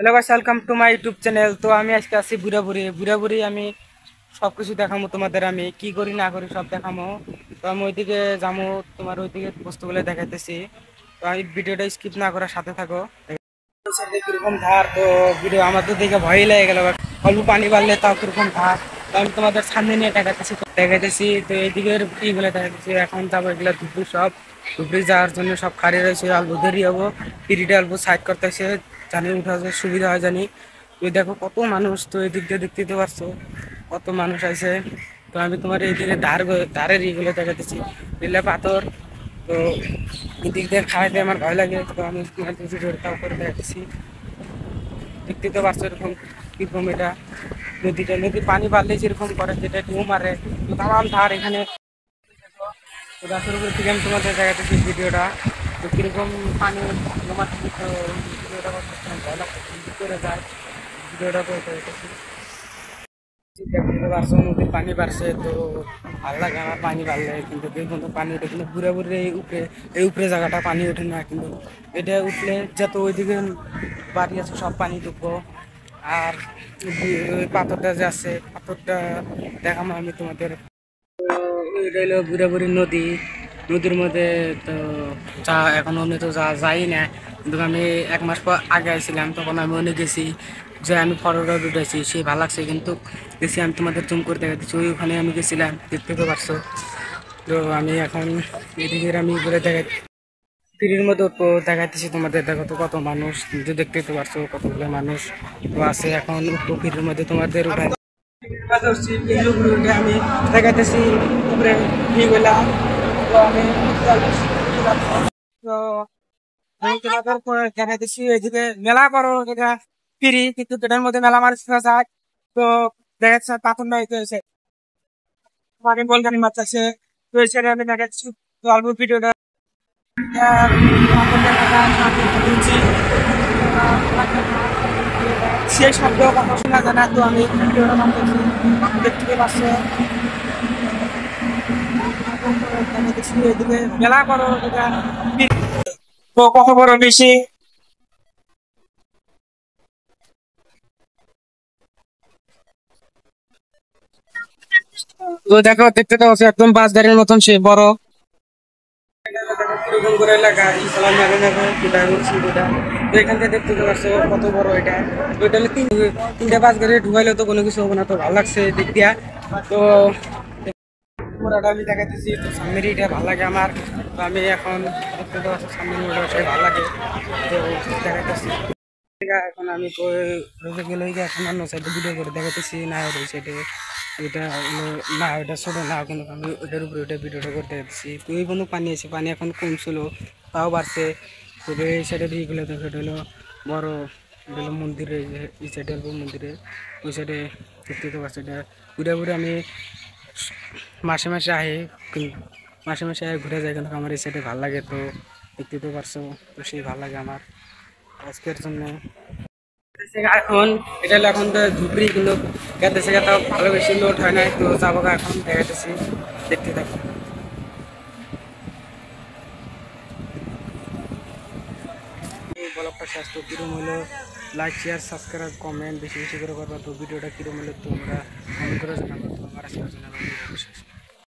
Hello guys, welcome to my YouTube channel. তো আমি আজকে আছি বুড়াবুড়ি আমি সব কিছু দেখামো তোমাদের, আমি কি করি না করি সব দেখামো। তো আমি ওইদিকে যাবো, তোমার ওইদিকে বস্তুগুলো দেখাইতেছি। তো আমি ভিডিওটা স্কিপ না করার সাথে থাকো। কিরকম ধার, তো ভিডিও আমার তো দেখে ভয়ই লেগে গেল। অল্প পানি বাড়লে তাও কিরকম ধার, তো আমি তোমাদের সামনে নিয়ে দেখাইতেছি। তো এইদিকের ইগুলো দেখাইতেছি। এখন যাবো এগুলো ধুবড়ি যাওয়ার জন্য সব খাড়ি রয়েছে, অল্প দেরি হবো। পিড়িটা অল্প সাইড করতেছে, জানি উঠা সুবিধা হয় জানি। তুই দেখো কত মানুষ, তো এই দিক দিয়ে দেখতে পারছো কত মানুষ আছে। তো আমি তোমার এইদিকে ধারের ইগুলো দেখাতেছি, দিলে পাথর। তো এদিক দিয়ে খাওয়াইতে আমার ভয় লাগে, তো আমি তোমার ভিডিওটাও করে দেখাচ্ছি। দেখতে তো পারছো এরকম কিরকম এটা নদীর পানি বাড়লে যেরকম করে, যেটা ঢেউ মারে, তো তামাম ধার এখানে। তো গাছের উপর থেকে আমি তোমাদের দেখাতেছি ভিডিওটা, তো কিরকম পানি জমা থাকে। তো ভিডিওটা করতে ভয় লাগছে, করে যায় ভিডিওটা করতে দেখতেছি। দেখতে পারছো নদীর পানি বাড়ছে, তো ভালো লাগে আমার পানি বাড়লে। কিন্তু দেখুন তো পানি ওঠে, কিন্তু ঘুরে এই উপরে জায়গাটা পানি ওঠে না, কিন্তু এটা উঠলে যত ওইদিকে বাড়ি আছে সব পানি ঢুকবো। আর ওই পাথরটা যে আছে, পাথরটা দেখাবো আমি তোমাদের। তো এটা হলো বুড়াবুড়ি নদীর মধ্যে। তো যা এখন অন্য তো যাই না, কিন্তু আমি 1 মাস পর আগে আসছিলাম, তখন আমি অনেক গেছি, যে আমি ফটোটা উঠেছি, সেই ভালো লাগছে। কিন্তু গেছি আমি তোমাদের জুম করে দেখাচ্ছি, ওখানে আমি গেছিলাম, দেখতে তো পারছো। তো আমি এখন এদিকে আমি ঘুরে দেখাই, ফিরির মধ্যে তো দেখাইতেছি তোমাদের। দেখো তো কত মানুষ, কিন্তু দেখতে তো পারছো কতগুলো মানুষ তো আছে। এখন ফিরির মধ্যে তোমাদের উঠাই আমি দেখাইতেছি উপরে ভিউগুলা। তো আমি দেখাইতেছি এদিকে মেলা বড় যেটা ফিরি, কিন্তু এটার মধ্যে মেলা মানুষ যায়। তো দেখা যাচ্ছে পাথর নাই, তো এসে পানি বলগানি মাছ আছে, তো এসে আমি দেখাচ্ছি। তো অল্প ভিডিওটা সেই শব্দ কথা শোনা যায় না, তো আমি ভিডিওটা দেখতে পাচ্ছি। এদিকে মেলা বড় এটা, তো কত বড় বেশি। তো দেখো, দেখতে তো একদম বাসদারের মতন সে বড়। কিরকম করে এলাকা ইসলাম তো এখান থেকে দেখতে পাচ্ছ কত বড় এটা। তো এটা হলে তিনটা বাস গাড়ি ঢুকাইলে তো কোনো কিছু হবে না, তো ভালো লাগছে দিক দিয়া। তো পুরাটা আমি দেখাইতেছি, তো সামনের এটা ভালো লাগে আমার। তো আমি এখন দেখতে তো পাচ্ছি সামনের মোড়টা ভালো লাগে, তো দেখাইতেছি। এখন আমি গেলে এখন অন্য সাইডে ভিডিও করে দেখাইতেছি না, ওই সাইডে এটা হলো না, ওটা ছোটো না, কিন্তু আমি ওটার উপরে ওটা ভিডিওটা করতে যাচ্ছি। তো এই কোনো পানি আছে, পানি এখন কমছিল, তাও বাড়ছে। তবে এই সাইডের ইগুলো দেখো, এটা হলো বড়, এটা হলো মন্দিরে, এই সাইডে হলো মন্দিরে, ওই সাইডে দেখতে তো পাচ্ছি। এটা ঘুরে আমি মাসে মাসে আহি, মাসে মাসে ঘুরে যায়, কিন্তু আমার এই সাইডে ভালো লাগে। তো দেখতে তো পারছো, তো সেই ভালো লাগে আমার আজকের জন্য। এখন এটা হলো এখন তো ধুবড়ি, কিন্তু গেতেছে গেতে ভালো বেশি লোড হয় নাই, তো যাবো এখন দেখাতেছি, দেখতে থাকো। ব্লগটা শেষ, তো কিরম হলো লাইক শেয়ার সাবস্ক্রাইব কমেন্ট বেশি বেশি করে করবা। তো ভিডিওটা কিরম হলো তোমরা কমেন্ট করে জানাবো, তো আমার